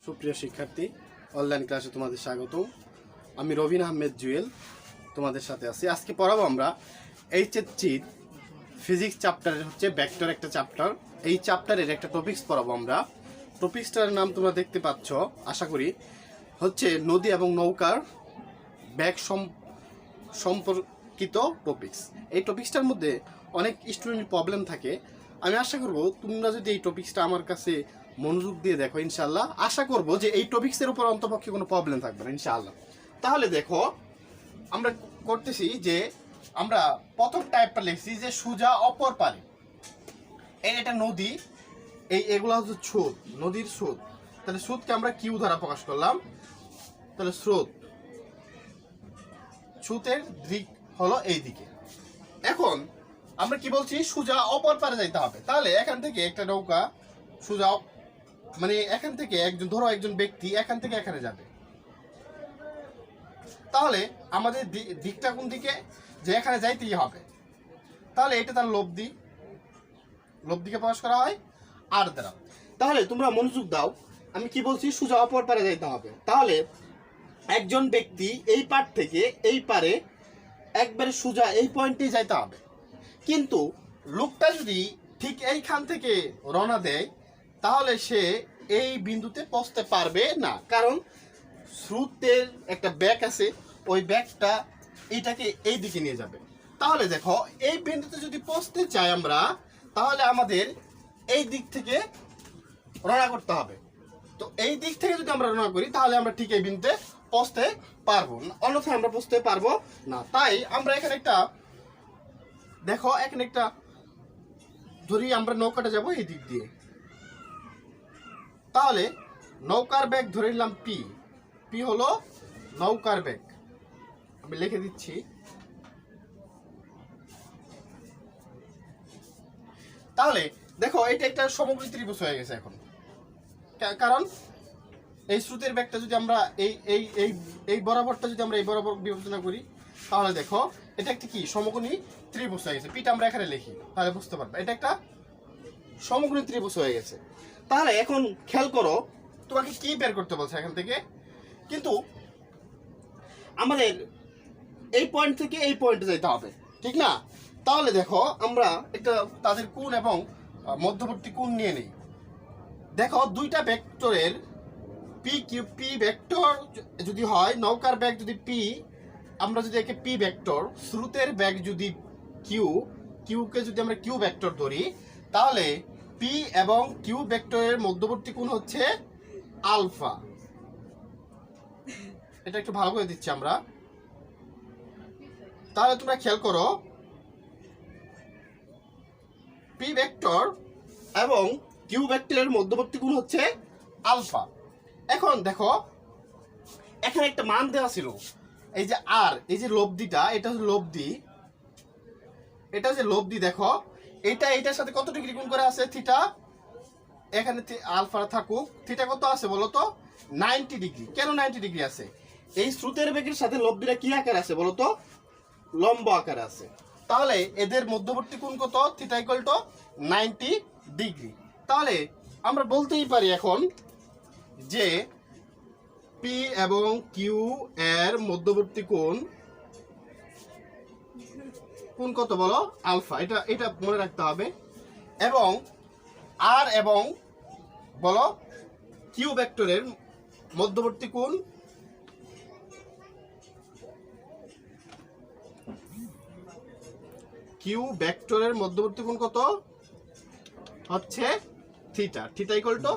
সুপ্রিয় শিক্ষার্থী, অনলাইন ক্লাসে তোমাদের স্বাগত। আমি রবিন আহমেদ জুয়েল তোমাদের সাথে আছি। আজকে পড়াবো আমরা এইচএসসির ফিজিক্স চ্যাপ্টারের হচ্ছে ভেক্টর একটা চ্যাপ্টার। এই চ্যাপ্টারের একটা টপিকস পড়াবো আমরা। টপিকসটার নাম তোমরা দেখতে পাচ্ছ, আশা করি হচ্ছে নদী এবং নৌকার ব্যাগ সম্পর্কিত টপিকস। এই টপিকসটার মধ্যে অনেক স্টুডেন্টের প্রবলেম থাকে। আমি আশা করব তোমরা যদি এই টপিকসটা আমার কাছে মনোযোগ দিয়ে দেখো, ইনশাআল্লাহ আশা করব যে এই টপিকসের উপর অন্তপক্ষে কোনো প্রবলেম থাকবে না ইনশাআল্লাহ। তাহলে দেখো আমরা করতেছি যে আমরা প্রথম টাইপটা লিখছি যে সোজা অপর পারে। এটা নদী, এগুলো হচ্ছে স্রোত, নদীর স্রোত। তাহলে স্রোতকে আমরা কিউ দ্বারা প্রকাশ করলাম। তাহলে স্রোতের দিক হলো এই দিকে। এখন আমরা কি বলছি, সোজা অপর পারে যাইতে হবে। তাহলে এখান থেকে একটা নৌকা সোজা, মানে এখান থেকে একজন ব্যক্তি এখান থেকে এখানে যাবে। তাহলে আমাদের দিকটা কোন দিকে, যে এখানে যাইতেই হবে। তাহলে এটা তার লব্ধিকে প্রকাশ করা হয় আর দ্বারা। তাহলে তোমরা মনোযোগ দাও, আমি কি বলছি, সোজা অপর পারে যাইতে হবে। তাহলে একজন ব্যক্তি এই পার থেকে এই পারে একবারে সোজা এই পয়েন্টে যাইতে হবে। কিন্তু লোকটা যদি ঠিক এইখান থেকে রওনা দেয়, তাহলে সে এই বিন্দুতে পৌঁছতে পারবে না, কারণ স্রোতের একটা ব্যাগ আছে, ওই ব্যাগটা এইটাকে এই দিকে নিয়ে যাবে। তাহলে দেখো এই বিন্দুতে যদি পৌঁছতে চাই আমরা, তাহলে আমাদের এই দিক থেকে রওনা করতে হবে। তো এই দিক থেকে যদি আমরা রওনা করি, তাহলে আমরা ঠিক এই বিন্দুতে পৌঁছতে পারবো না, অন্যথায় আমরা পৌঁছতে পারবো না। তাই আমরা এখানে একটা দেখো, এখানে একটা ধরি, আমরা নৌকাটা যাব এই দিক দিয়ে। তাহলে নৌকার বেগ ধরে নিলাম পি হলো নৌকার বেগ। আমি লিখে দিচ্ছি। তাহলে দেখো এটা একটা সমগ্র ত্রিভুজ হয়ে গেছে এখন, কারণ এই স্রোতের বেগটা যদি আমরা এই বরাবরটা যদি আমরা এই বরাবর বিবেচনা করি, তাহলে দেখো এটা একটা কি সমকোণী ত্রিভুজ হয়ে গেছে। পিটা আমরা এখানে লিখি, তাহলে বুঝতে পারবে এটা একটা সমকোণী ত্রিভুজ হয়ে গেছে। তাহলে এখন খেয়াল করো, তোমাকে কি বের করতে বলছে এখান থেকে, কিন্তু আমাদের এই পয়েন্ট থেকে এই পয়েন্টে যেতে হবে, ঠিক না? তাহলে দেখো আমরা একটা তাদের কোণ এবং মধ্যবর্তী কোণ নিয়ে নেই। দেখো দুইটা ভেক্টরের পি ভেক্টর যদি হয়, নৌকার বেগ যদি পি, আমরা যদি একে পি ভেক্টর, স্রোতের বেগ যদি কিউকে যদি আমরা কিউ ভেক্টর ধরি, তাহলে পি এবং কিউ ভেক্টরের মধ্যবর্তী কোণ হচ্ছে আলফা। এটা একটু ভালো করে দিচ্ছি আমরা। তাহলে তোমরা খেয়াল করো, পি ভেক্টর এবং কিউ ভেক্টরের মধ্যবর্তী কোণ হচ্ছে আলফা। এখন দেখো এখানে একটা মান দেওয়া ছিল, এই যে আর, এই যে লব্ধিটা, এটা হচ্ছে লব্ধি, এটা হচ্ছে লব্ধি। দেখো এটার সাথে কত ডিগ্রি কোণ করে আছে, থিটা। এখানে আলফা থাকুক, থিটা কত আছে বলো তো, 90 ডিগ্রি। কেন 90 ডিগ্রি আছে? এই স্রোতের বেগের সাথে লব্ধিটা কি আকার আছে বলো তো, লম্ব আকারে আছে। তাহলে এদের মধ্যবর্তী কোণ কত, থিটা ইকুয়াল টু 90 ডিগ্রি। তাহলে আমরা বলতেই পারি এখন যে পি এবং কিউ এর মধ্যবর্তী কোণ কত বলো, আলফা। এটা মনে রাখতে হবে। এবং আর এবং বলো কিউ ভেক্টরের মধ্যবর্তী কোণ কত হচ্ছে থিটা ইকুয়াল টু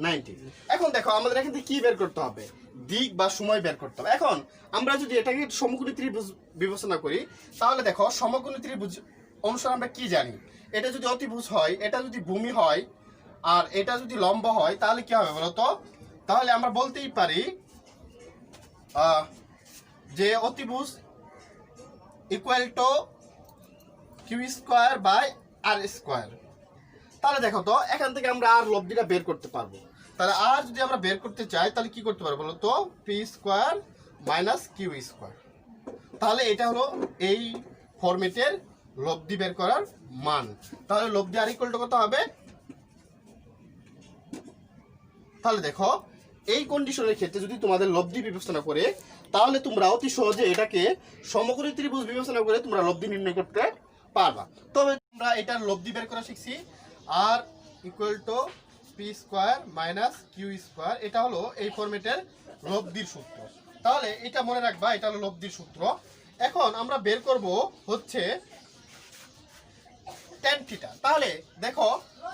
90। এখন দেখো আমাদের এখান থেকে কি বের করতে হবে, দিক বা সময় বের করতে হবে। এখন আমরা যদি এটাকে সমকোণী ত্রিভুজ বিবেচনা করি, তাহলে দেখো সমকোণী ত্রিভুজ অনুসারে আমরা কি জানি, এটা যদি অতিভুজ হয়, এটা যদি ভূমি হয়, আর এটা যদি লম্ব হয়, তাহলে কি হবে বলতো? তাহলে আমরা বলতেই পারি যে অতিভুজ equal to q square by r square. তাহলে দেখো তো এখান থেকে আমরা আর লব্ধিটা বের করতে পারবো। তাহলে আর যদি আমরা বের করতে চাই, তাহলে কি করতে পারবো বলো তো, p square minus q square. তাহলে এটা হলো এই ফরম্যাটের লব্ধি বের করার মান। তাহলে লব্ধি আর ইকুয়াল টু কত হবে? তাহলে দেখো এই কন্ডিশনের ক্ষেত্রে যদি তোমাদের লব্ধি বিবেচনা করে, তাহলে তোমরা অতি সহজে এটাকে সমকোণী ত্রিভুজ বিবেচনা করে তোমরা লব্ধি নির্ণয় করতে পারবা। তবে আমরা এটার লব্ধি বের করা শিখছি, আর equal to p square minus q square, এটা হলো এই ফরম্যাটের লব্ধির সূত্র। তাহলে এটা মনে রাখবা, এটা হলো লব্ধির সূত্র। এখন আমরা বের করব হচ্ছে tan থিটা। তাহলে দেখো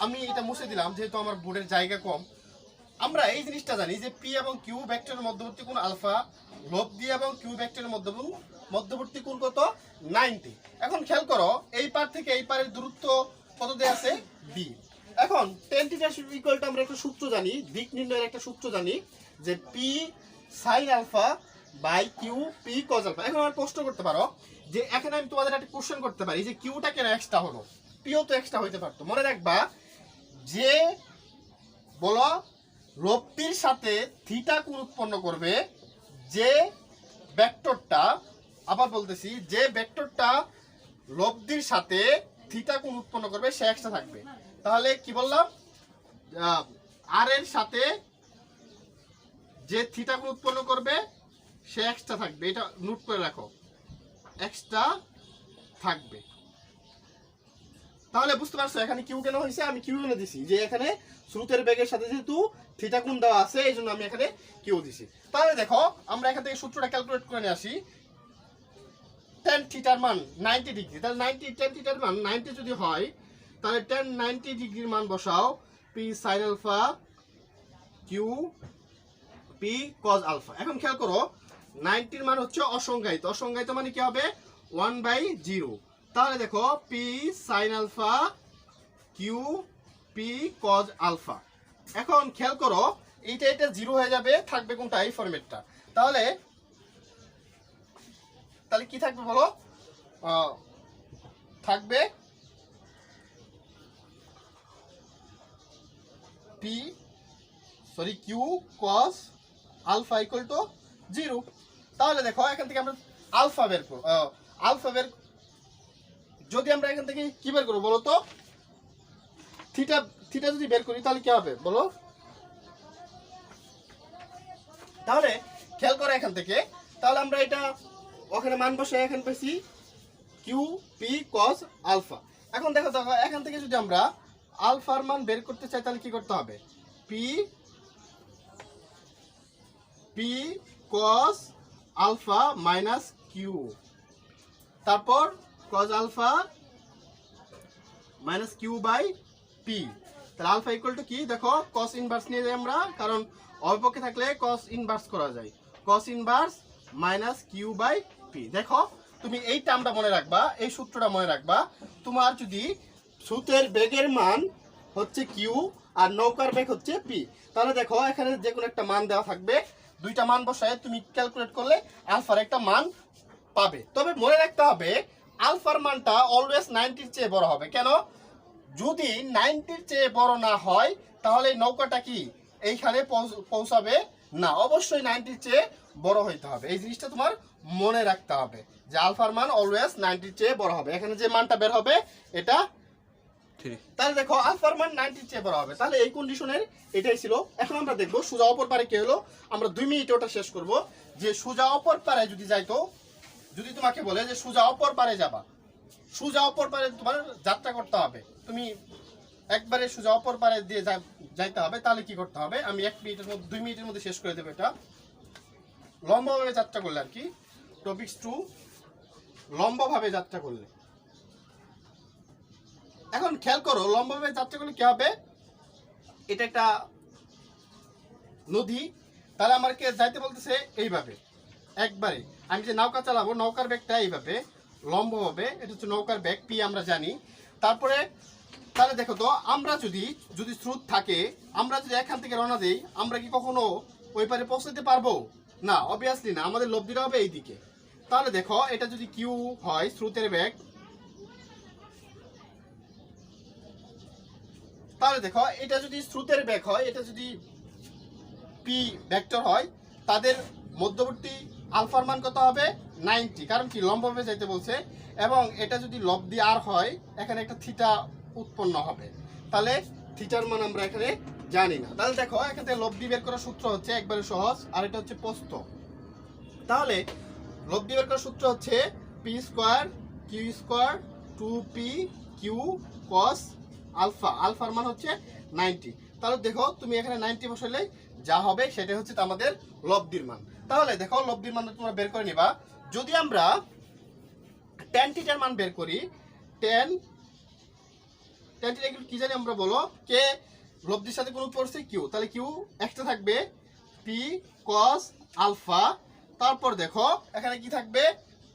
আমি এটা মুছে দিলাম যেহেতু আমার বোর্ডের জায়গা কম। আমরা এই জিনিসটা জানি যে পি এবং কিউ ভেক্টরের মধ্যবর্তী কোণ আলফা, লব্ধি এবং কিউ ভেক্টরের মধ্যবর্তী কোণ কত 90। এখন খেয়াল করো এই পার থেকে এই পারের দূরত্ব কত দেয়া আছে বি। এখন tan থিটা ইকুয়াল টু আমরা একটা সূত্র জানি, দিক নির্ণয়ের একটা সূত্র জানি যে p sine alpha by q p cos alpha. এখন আমরা প্রশ্ন করতে পারো যে এখানে আমি তোমাদের একটা কোশ্চেন করতে পারি যে কিউটা কেন এক্সট্রা হলো, পিও তো এক্সট্রা হইতে পারতো। মনে রাখবা যে বলো লব্ধির সাথে থিটা কোণ উৎপন্ন করবে, যে ভেক্টরটা, আবার বলতেছি, যে ভেক্টরটা লব্ধির সাথে থিটা কোণ উৎপন্ন করবে সে এক্সট্রা থাকবে। তাহলে কি বললাম, আর এর সাথে যে থিটা কোণ উৎপন্ন করবে সে এক্সট্রা থাকবে, এটা নোট করে রাখো, এক্সট্রা থাকবে। তাহলে বুঝতে পারছো এখানে কিউ কেন হয়েছে, আমি কিউ কেন দিছি, যে এখানে স্রোতের বেগের সাথে যেহেতু থিটা কোণ দেওয়া আছে এই জন্য আমি এখানে কিউ দিছি। তাহলে দেখো আমরা এখান থেকে সূত্রটা ক্যালকুলেট করে নিয়ে আসি। tan থিটার মান 90 ডিগ্রি, তাহলে 90 tan থিটার মান 90 যদি হয় তাহলে tan 90 ডিগ্রির মান বসাও, p sine alpha q p cos alpha. এখন খেয়াল করো 90 এর মান হচ্ছে অসংজ্ঞায়িত, অসংজ্ঞায়িত মানে কি হবে 1/0। তাহলে দেখো p sine alpha q p cos alpha. এখন খেয়াল করো এটা 0 হয়ে যাবে, থাকবে কোনটা এই ফরম্যাটটা। তাহলে কি থাকবে বলো, থাকবে p q cos alpha equal to 0। তাহলে দেখো এখান থেকে আমরা আলফা বের করব, যদি আমরা এখান থেকে কি বের করবো বলো তো, থিটা যদি বের করি তাহলে কি হবে বলো। তাহলে খেয়াল করো এখান থেকে, তাহলে আমরা এটা ওখানে মান বসে এখানে পেয়েছি কিউ পি কজ আলফা। এখন দেখো এখান থেকে যদি আমরা আলফার মান বের করতে চাই তাহলে কি করতে হবে, p cos alpha minus q, তারপর cos alpha minus q by p. তাহলে আলফা ইকুয়াল টু কি, দেখো কস ইনভার্স নিয়ে যাই আমরা, কারণ অপক্ষে থাকলে কস ইনভার্স করা যায়, cos inverse minus q by p. দেখো তুমি এই টার্মটা মনে রাখবা, এই সূত্রটা মনে রাখবা। তোমার যদি স্রোতের বেগের মান হচ্ছে কিউ আর নৌকার বেগ হচ্ছে পি, তাহলে দেখো এখানে যে কোনো একটা মান দেওয়া থাকবে, দুইটা মান বসায় তুমি ক্যালকুলেট করলে আলফার একটা মান পাবে। তবে মনে রাখতে হবে আলফার মানটা অলওয়েজ 90-র চেয়ে বড় হবে। কেন, যদি 90-র চেয়ে বড় না হয় তাহলে নৌকাটা কি এইখানে পৌঁছাবে না, অবশ্যই 90-র চেয়ে বড় হইতে হবে। এই জিনিসটা তোমার মনে রাখতে হবে যে আলফার মান অলওয়েজ 90-র চেয়ে বড় হবে। এখানে যে মানটা বের হবে এটা, তাহলে দেখো আলফার মান 90-র চেয়ে বড় হবে। তাহলে এই কন্ডিশনের এটাই ছিল। এখন আমরা দেখবো সোজা অপর পারে কি হলো, আমরা 2 মিনিটে ওটা শেষ করব। যে সোজা অপর পারে যদি যাইতো, যদি তোমাকে বলে যে সোজা অপর পারে যাবা, সোজা অপর পারে তোমার যাত্রা করতে হবে, তুমি একবারে সোজা অপর পারে দিয়ে যাইতে হবে, তাহলে কি করতে হবে আমি 1 মিনিটের মধ্যে 2 মিনিটের মধ্যে শেষ করে দেবো। এটা লম্বভাবে যাত্রা করলে আর কি, টপিক্স 2 লম্বভাবে যাত্রা করলে। এখন খেয়াল করো লম্বভাবে যাত্রা করলে কি হবে, এটা একটা নদী, তাহলে আমাকে যাইতে বলতেছে এইভাবে, একবারে আমি যে নৌকা চালাবো নৌকার বেগটা এইভাবে লম্বভাবে, এটা হচ্ছে নৌকার বেগ পি আমরা জানি। তারপরে তাহলে দেখো তো আমরা যদি স্রোত থাকে, আমরা যদি এখান থেকে রওনা দিই, আমরা কি কখনো ওই পারে পৌঁছাতে পারবো না, অবভিয়াসলি না, আমাদের লব্ধিটা হবে এই দিকে। তাহলে দেখো এটা যদি কিউ হয় স্রোতের বেগ, তাহলে দেখো এটা যদি স্রোতের বেগ হয়, এটা যদি পি ভেক্টর হয়, তাদের মধ্যবর্তী আলফার মান কত হবে 90, কারণ কি লম্বভাবে যাইতে বলছে। এবং এটা যদি লব্ধি আর হয়, এখানে একটা থিটা উৎপন্ন হবে, তাহলে থিটার মান আমরা এখানে জানি না। তাহলে দেখো এখান থেকে লব্ধি বের করার সূত্র হচ্ছে একবারে সহজ, আর এটা হচ্ছে প্রস্থ। তাহলে লব্ধি বের করার সূত্র হচ্ছে p square q square 2p q cos alpha, আলফার মান হচ্ছে 90। তাহলে দেখো তুমি এখানে 90 বসালে যা হবে সেটা হচ্ছে আমাদের লব্ধির মান। তাহলে দেখো লব্ধির মান তোমরা বের করে নিবা। যদি আমরা tan থিটার মান বের করি, tan থিটা কি জানি আমরা, বলো কে লব্ধির সাথে কোন পড়ছে কিউ, তাহলে কিউ একটা থাকবে পি কস আলফা, তারপর দেখো এখানে কি থাকবে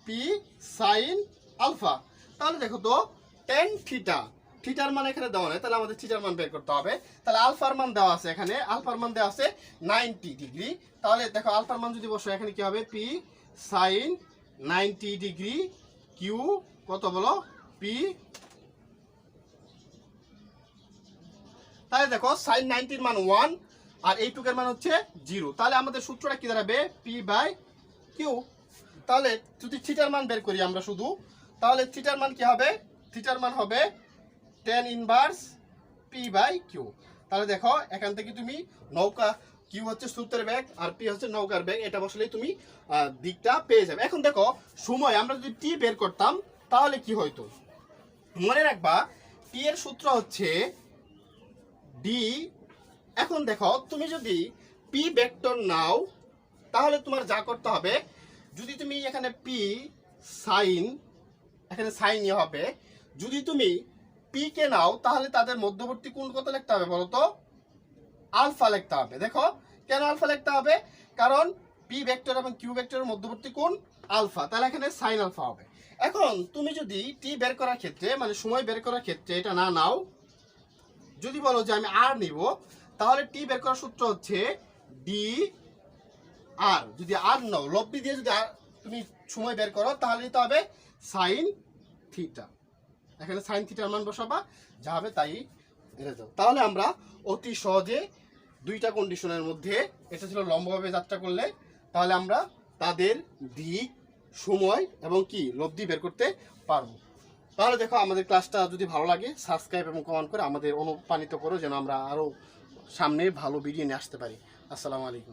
পি সাইন আলফা। তাহলে দেখো তো tan থিটা, থিটার মান এখানে দেওয়া নেই, তাহলে আমাদের থিটার মান বের করতে হবে। তাহলে আলফার মান দেওয়া আছে, এখানে আলফার মান দেওয়া আছে 90 ডিগ্রি। তাহলে দেখো আলফার মান যদি বসো এখানে কি হবে পি সাইন 90 ডিগ্রি কিউ কত বলো পি, তাহলে দেখো সাইন 90 এর মান 1 আর এইটুকের মান হচ্ছে 0। তাহলে আমাদের সূত্রটা কি দাঁড়াবে পি বাই কিউ। তাহলে যদি থিটার মান বের করি আমরা শুধু, তাহলে থিটার মান কি হবে, থিটার মান হবে tan inverse p by q. তাহলে দেখো এখান থেকে তুমি নৌকা, কিউ হচ্ছে স্রোতের বেগ আর পি হচ্ছে নৌকার বেগ, এটা বসলেই তুমি দিকটা পেয়ে যাবে। এখন দেখো সময় আমরা যদি টি বের করতাম তাহলে কি হইতো, মনে রাখবা টি এর সূত্র হচ্ছে ডি। এখন দেখো তুমি যদি পি ভেক্টর নাও তাহলে তোমার যা করতে হবে, যদি তুমি এখানে পি সাইন, এখানে সাইনই হবে, যদি তুমি পি কে নাও তাহলে তাদের মধ্যবর্তী কোণ কত লিখতে হবে বলো তো, আলফা লিখতে হবে। দেখো কেন আলফা লিখতে হবে, কারণ পি ভেক্টর এবং কিউ ভেক্টরের মধ্যবর্তী কোণ আলফা, তাহলে এখানে সাইন আলফা হবে। এখন তুমি যদি টি বের করার ক্ষেত্রে মানে সময় বের করার ক্ষেত্রে এটা না নাও, যদি বলো যে আমি আর নিব, তাহলে টি বের করার সূত্র হচ্ছে ডি আর। যদি আর নাও লব্ধি দিয়ে যদি আর তুমি সময় বের করো তাহলে দিতে হবে সাইন থিটা, এখানে সাইন থিটার মান বসাবা, যা হবে তাই এনে যাও। তাহলে আমরা অতি সহজে দুইটা কন্ডিশনের মধ্যে, এটা ছিল লম্বভাবে যাত্রা করলে, তাহলে আমরা তাদের দিক, সময় এবং কি লব্ধি বের করতে পারবো। তাহলে দেখো আমাদের ক্লাসটা যদি ভালো লাগে সাবস্ক্রাইব এবং কমেন্ট করে আমাদের অনুপ্রাণিত করো, যেন আমরা আরও সামনে ভালো ভিডিও নিয়ে আসতে পারি। আসসালামু আলাইকুম।